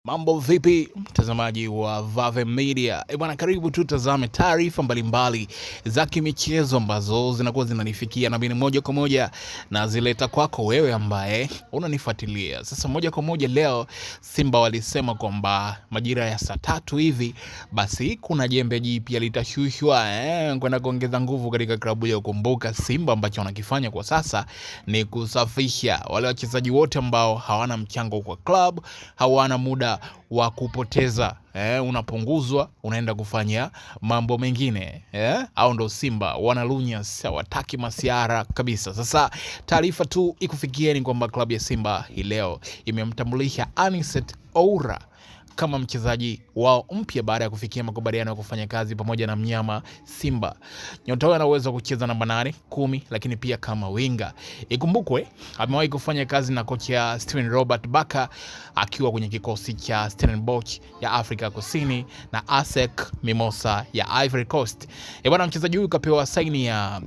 Mambo vipi mtazamaji wa Vave Media? Bwana, karibu tu tazame taarifa mbalimbali za kimichezo ambazo zinakuwa zinanifikia na mimi moja kwa moja na zileta kwako wewe ambaye unanifuatilia. Sasa moja kwa moja leo Simba walisema kwamba majira ya saa 3 hivi basi kuna jembe jipya litashushwa kwenda kuongeza nguvu katika klabu ya Kumbuka. Simba ambacho wanakifanya kwa sasa ni kusafisha wale wachezaji wote ambao hawana mchango kwa club, hawana muda wa kupoteza. Unapunguzwa, unaenda kufanya mambo mengine. Au ndo Simba wanalunya, hawataki masiara kabisa. Sasa taarifa tu ikufikieni kwamba klabu ya Simba hii leo imemtambulisha Anicet Oura kama mchezaji wao mpya baada ya kufikia makubaliano ya kufanya kazi pamoja na mnyama Simba. Nyota huyo ana uwezo wa kucheza namba 8, 10, lakini pia kama winga. Ikumbukwe amewahi kufanya kazi na kocha Steven Robert Baka akiwa kwenye kikosi cha Stellenbosch ya Afrika Kusini na ASEC Mimosa ya Ivory Coast. Bwana, mchezaji huyu kapewa saini ya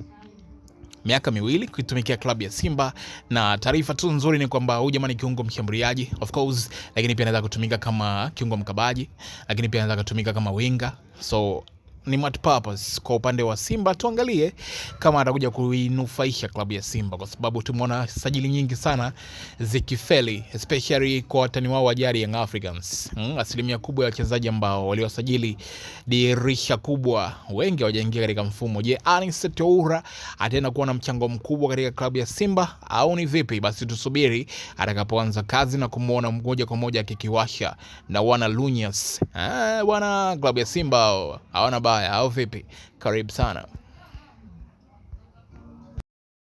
miaka 2 kuitumikia klabu ya Simba, na taarifa tu nzuri ni kwamba huyu jamani kiungo mshambuliaji of course, lakini pia anaweza kutumika kama kiungo mkabaji, lakini pia anaweza kutumika kama winga. So ni multi purpose kwa upande wa Simba. Tuangalie kama atakuja kuinufaisha klabu ya Simba, kwa sababu tumeona sajili nyingi sana zikifeli, especially kwa watani wao wa jadi Young Africans. Asilimia kubwa ya wachezaji ambao waliosajili dirisha kubwa wengi hawajaingia katika mfumo. Je, Anicet Oura ataenda kuwa na mchango mkubwa katika klabu ya Simba au ni vipi? Basi tusubiri atakapoanza kazi na kumuona mmoja kwa moja akikiwasha na wana Lunyas. Wana klabu ya Simba hawana au vipi? Karibu sana.